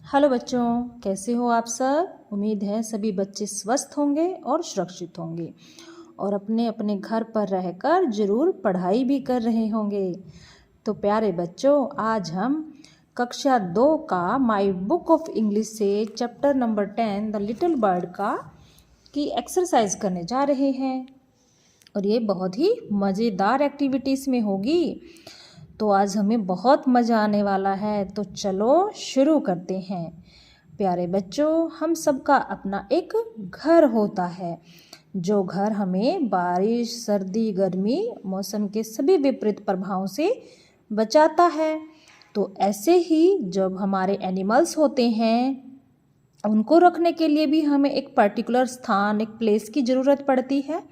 Hello बच्चों, कैसे हो आप सब। उम्मीद है सभी बच्चे स्वस्थ होंगे और सुरक्षित होंगे और अपने अपने घर पर रहकर ज़रूर पढ़ाई भी कर रहे होंगे। तो प्यारे बच्चों, आज हम कक्षा 2 का माय बुक ऑफ इंग्लिश से chapter number 10 the little bird का की एक्सरसाइज करने जा रहे हैं और ये बहुत ही मज़ेदार एक्टिविटीज़ में होगी। तो आज हमें बहुत मज़ा आने वाला है। तो चलो शुरू करते हैं। प्यारे बच्चों, हम सबका अपना एक घर होता है, जो घर हमें बारिश, सर्दी, गर्मी, मौसम के सभी विपरीत प्रभावों से बचाता है। तो ऐसे ही जब हमारे एनिमल्स होते हैं, उनको रखने के लिए भी हमें एक पर्टिकुलर स्थान, एक प्लेस की ज़रूरत पड़ती है।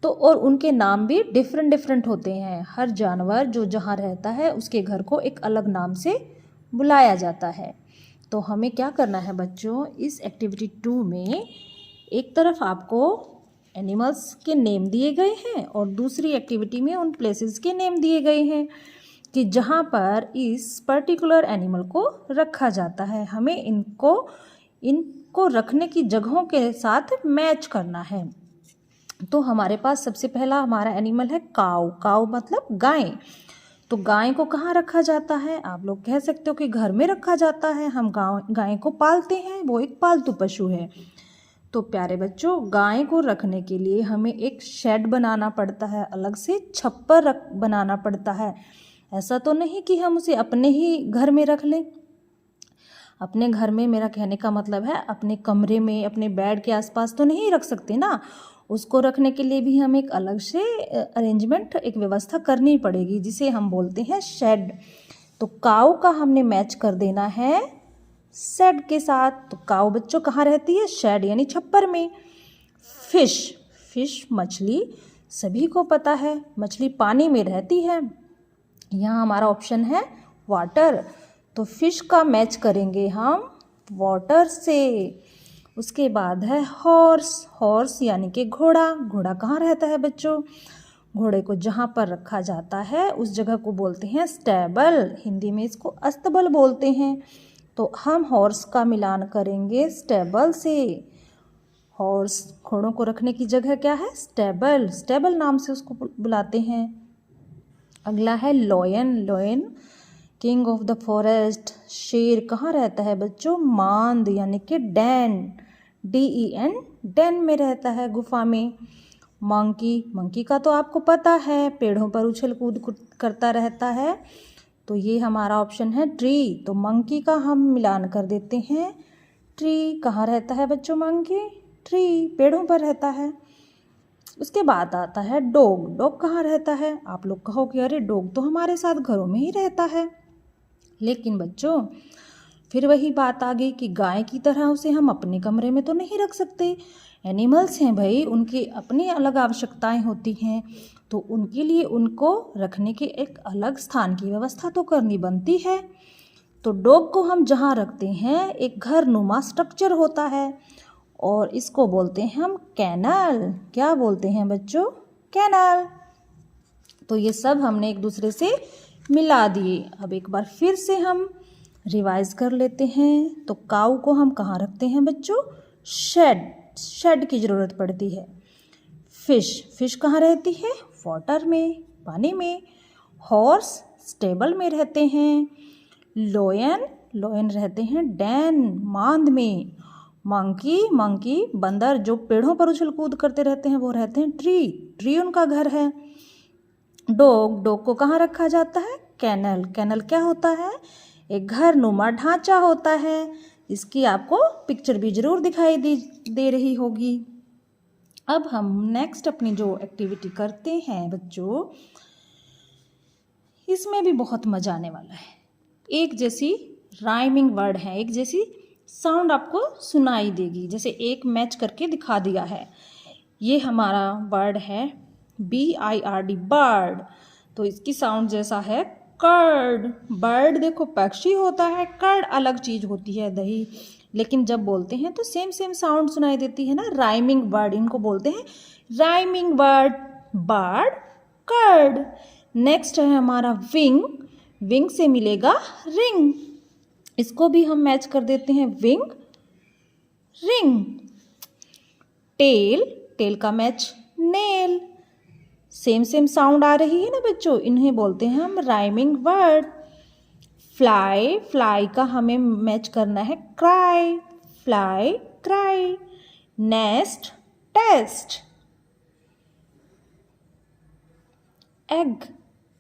तो और उनके नाम भी डिफरेंट होते हैं। हर जानवर जो जहाँ रहता है उसके घर को एक अलग नाम से बुलाया जाता है। तो हमें क्या करना है बच्चों, इस एक्टिविटी 2 में एक तरफ आपको एनिमल्स के नेम दिए गए हैं और दूसरी एक्टिविटी में उन प्लेसेस के नेम दिए गए हैं कि जहाँ पर इस पर्टिकुलर एनिमल को रखा जाता है। हमें इनको रखने की जगहों के साथ मैच करना है। तो हमारे पास सबसे पहला हमारा एनिमल है काऊ। काऊ मतलब गाय। तो गाय को कहाँ रखा जाता है? आप लोग कह सकते हो कि घर में रखा जाता है। हम गाय को पालते हैं, वो एक पालतू पशु है। तो प्यारे बच्चों, गाय को रखने के लिए हमें एक शेड बनाना पड़ता है, अलग से छप्पर बनाना पड़ता है। ऐसा तो नहीं कि हम उसे अपने ही घर में रख लें। अपने घर में, मेरा कहने का मतलब है अपने कमरे में, अपने बेड के आसपास तो नहीं रख सकते ना। उसको रखने के लिए भी हमें एक अलग से अरेंजमेंट, एक व्यवस्था करनी पड़ेगी, जिसे हम बोलते हैं शेड। तो काऊ का हमने मैच कर देना है शेड के साथ। तो काऊ बच्चों कहाँ रहती है? शेड यानी छप्पर में। फिश मछली, सभी को पता है मछली पानी में रहती है। यहाँ हमारा ऑप्शन है वाटर। तो फिश का मैच करेंगे हम वाटर से। उसके बाद है हॉर्स यानी कि घोड़ा। घोड़ा कहाँ रहता है बच्चों? घोड़े को जहाँ पर रखा जाता है उस जगह को बोलते हैं स्टेबल। हिंदी में इसको अस्तबल बोलते हैं। तो हम हॉर्स का मिलान करेंगे स्टेबल से। हॉर्स, घोड़ों को रखने की जगह क्या है? स्टेबल। स्टेबल नाम से उसको बुलाते हैं। अगला है lion, king of the forest. शेर कहाँ रहता है बच्चों? मांद यानी कि डैन, DEN, डैन में रहता है, गुफा में। मंकी का तो आपको पता है, पेड़ों पर उछल कूद करता रहता है। तो ये हमारा ऑप्शन है ट्री। तो मंकी का हम मिलान कर देते हैं ट्री। कहाँ रहता है बच्चों मंकी? ट्री, पेड़ों पर रहता है। उसके बाद आता है डॉग कहाँ रहता है? आप लोग कहोगे अरे डॉग तो हमारे साथ घरों में ही रहता है। लेकिन बच्चों, फिर वही बात आ गई कि गाय की तरह उसे हम अपने कमरे में तो नहीं रख सकते। एनिमल्स हैं भाई, उनकी अपनी अलग आवश्यकताएं होती हैं। तो उनके लिए उनको रखने के एक अलग स्थान की व्यवस्था तो करनी बनती है। तो डॉग को हम जहाँ रखते हैं एक घर नुमा स्ट्रक्चर होता है और इसको बोलते हैं हम कैनल। क्या बोलते हैं बच्चों? कैनल। तो ये सब हमने एक दूसरे से मिला दिए। अब एक बार फिर से हम रिवाइज कर लेते हैं। तो काऊ को हम कहाँ रखते हैं बच्चों? शेड की ज़रूरत पड़ती है। फिश कहाँ रहती है? वाटर में, पानी में। हॉर्स स्टेबल में रहते हैं। लॉयन रहते हैं डैन, मांद में। मंकी बंदर जो पेड़ों पर उछल कूद करते रहते हैं, वो रहते हैं ट्री उनका घर है। डॉग को कहाँ रखा जाता है? कैनल क्या होता है? एक घर नुमा ढांचा होता है। इसकी आपको पिक्चर भी जरूर दिखाई दे रही होगी। अब हम नेक्स्ट अपनी जो एक्टिविटी करते हैं बच्चों, इसमें भी बहुत मजा आने वाला है। एक जैसी राइमिंग वर्ड है, एक जैसी साउंड आपको सुनाई देगी। जैसे एक मैच करके दिखा दिया है। ये हमारा वर्ड है BIRD, बर्ड। तो इसकी साउंड जैसा है कर्ड। बर्ड देखो पक्षी होता है, कर्ड अलग चीज होती है, दही। लेकिन जब बोलते हैं तो सेम साउंड सुनाई देती है ना। राइमिंग वर्ड इनको बोलते हैं, rhyming word, bird, curd. Next है हमारा विंग से मिलेगा रिंग। इसको भी हम मैच कर देते हैं विंग, रिंग। टेल, टेल का match nail. Same same sound आ रही है ना बच्चों, इन्हें बोलते हैं हम राइमिंग वर्ड। फ्लाई, फ्लाई का हमें मैच करना है cry, fly cry. Nest, test. Egg,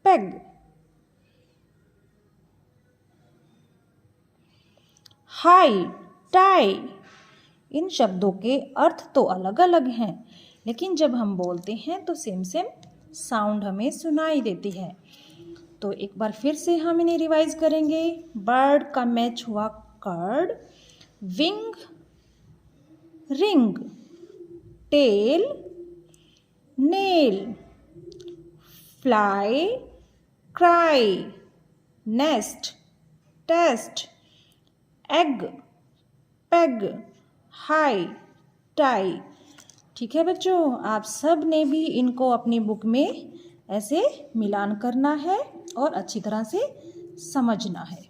peg. High, tie. इन शब्दों के अर्थ तो अलग अलग हैं, लेकिन जब हम बोलते हैं तो सेम सेम साउंड हमें सुनाई देती है। तो एक बार फिर से हम इन्हें रिवाइज करेंगे। बर्ड का मैच हुआ curd, wing, ring, tail, nail, fly, cry, nest, test, egg, peg, high, tie. ठीक है बच्चों, आप सब ने भी इनको अपनी बुक में ऐसे मिलान करना है और अच्छी तरह से समझना है।